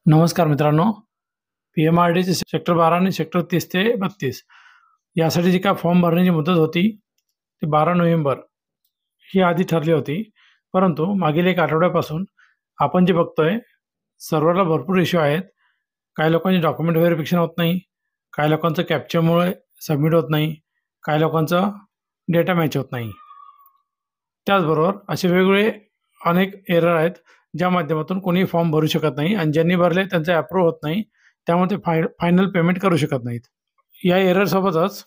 नमस्कार मित्रांनो. पी-एम-आर-डीचे सेक्टर 12 आणि सेक्टर 30 ते 32 यासाठी जी काय फॉर्म भरण्याची मुदत होती ती 12 नोव्हेंबर ही आधी ठरली होती. परंतु मागील एक आठवड्यापासून आपण जे बघतोय सर्व्हरला भरपूर इश्यू आहेत. काही लोकांचे डॉक्युमेंट व्हेरिफिकेशन होत नाही, काही लोकांचं कॅप्चामुळे सबमिट होत नाही, काही लोकांचा डेटा मॅच होत नाही. त्याचबरोबर असे वेगवेगळे अनेक एरर आहेत ज्या माध्यमातून कोणी फॉर्म भरू शकत नाही आणि ज्यांनी भरले त्यांचं अप्रूव्ह होत नाही, त्यामुळे ते फायनल पेमेंट करू शकत नाहीत. या एररसोबतच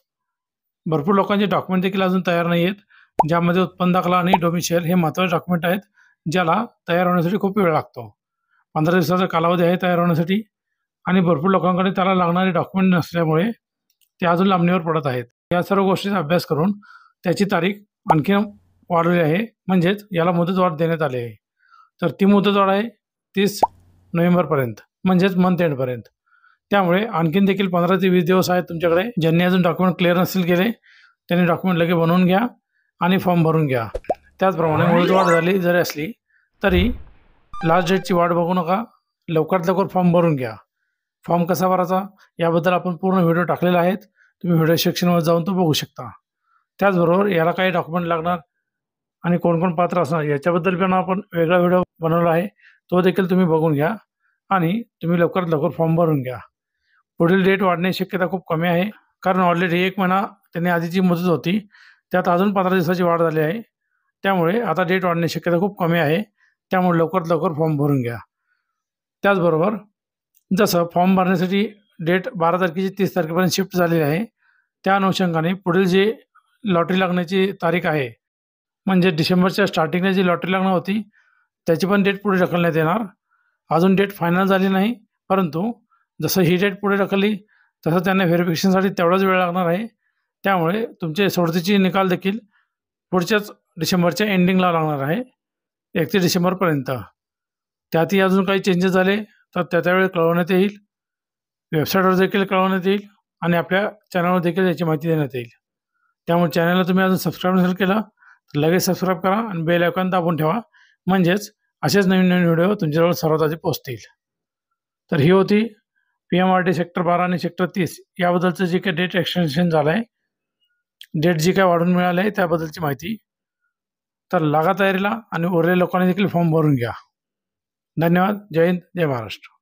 भरपूर लोकांचे डॉक्युमेंट देखील अजून तयार नाही आहेत, ज्यामध्ये उत्पन्न दाखला आणि डोमिसाईल हे महत्त्वाचे डॉक्युमेंट आहेत, ज्याला तयार होण्यासाठी खूप वेळ लागतो. 15 दिवसाचा कालावधी आहे तयार होण्यासाठी आणि भरपूर लोकांकडे त्याला लागणारे डॉक्युमेंट नसल्यामुळे ते अजून लांबणीवर पडत आहेत. या सर्व गोष्टींचा अभ्यास करून त्याची तारीख आणखी वाढवली आहे, म्हणजेच याला मुदतवाढ देण्यात आली आहे. तर ती मुदतवाढ आहे 30 नोव्हेंबरपर्यंत, म्हणजेच मंथ एंडपर्यंत. त्यामुळे आणखीन देखील 15 ते 20 दिवस आहेत तुमच्याकडे. ज्यांनी अजून डॉक्युमेंट क्लिअर नसतील केले त्यांनी डॉक्युमेंट लगेच बनवून घ्या आणि फॉर्म भरून घ्या. त्याचप्रमाणे मुदतवाढ झाली जरी असली तरी लास्ट डेटची वाट बघू नका, लवकरात लवकर फॉर्म भरून घ्या. फॉर्म कसा भरायचा याबद्दल आपण पूर्ण व्हिडिओ टाकलेला आहेत, तुम्ही व्हिडिओ सेक्शनवर जाऊन तो बघू शकता. त्याचबरोबर याला काही डॉक्युमेंट लागणार आणि कोण पात्र असणार याच्याबद्दल पण आपण वेगळा व्हिडिओ बनवला आहे, तो देखील तुम्ही बघून घ्या आणि तुम्ही लवकरात लवकर फॉर्म भरून घ्या. पुढील डेट वाढण्याची शक्यता खूप कमी आहे, कारण ऑलरेडी 1 महिना त्यांनी आधीची मुदत होती, त्यात अजून 15 दिवसाची वाढ झाली आहे. त्यामुळे आता डेट वाढण्याची शक्यता खूप कमी आहे. त्यामुळे लवकरात लवकर फॉर्म भरून घ्या. त्याचबरोबर जसं फॉर्म भरण्यासाठी डेट 12 तारखेची 30 तारखेपर्यंत शिफ्ट झालेली आहे, त्या अनुषंगाने पुढील जी लॉटरी लागण्याची तारीख आहे, म्हणजे डिसेंबरच्या स्टार्टिंगला जी लॉटरी लागणार होती त्याची पण डेट पुढे ढकलण्यात येणार. अजून डेट फायनल झाली नाही, परंतु जसं ही डेट पुढे ढकलली तसं त्यांना व्हेरिफिकेशनसाठी तेवढाच वेळ लागणार आहे. त्यामुळे तुमचे सोडतीचे निकाल देखील पुढच्याच डिसेंबरच्या एंडिंगला लागणार आहे, 31 डिसेंबरपर्यंत. त्यातही अजून काही चेंजेस झाले तर त्यावेळी कळवण्यात येईल, वेबसाईटवर देखील कळवण्यात येईल आणि आपल्या चॅनलवर देखील याची माहिती देण्यात येईल. त्यामुळे चॅनलला तुम्ही अजून सबस्क्राईब नसेल केलं तर लगेच सबस्क्राईब करा आणि बेल आयकॉन दाबून ठेवा, म्हणजेच असेच नवीन व्हिडिओ तुमच्याजवळ सर्वात आधी पोहोचतील. तर ही होती पी-एम-आर-डी सेक्टर 12 आणि सेक्टर 30 याबद्दलचं जे काही डेट एक्सटेन्शन झालं आहे, डेट जी काय वाढून मिळाली आहे त्याबद्दलची माहिती. तर लागा तयारीला आणि उरलेल्या लोकांनी देखील फॉर्म भरून घ्या. धन्यवाद. जय हिंद, जय महाराष्ट्र.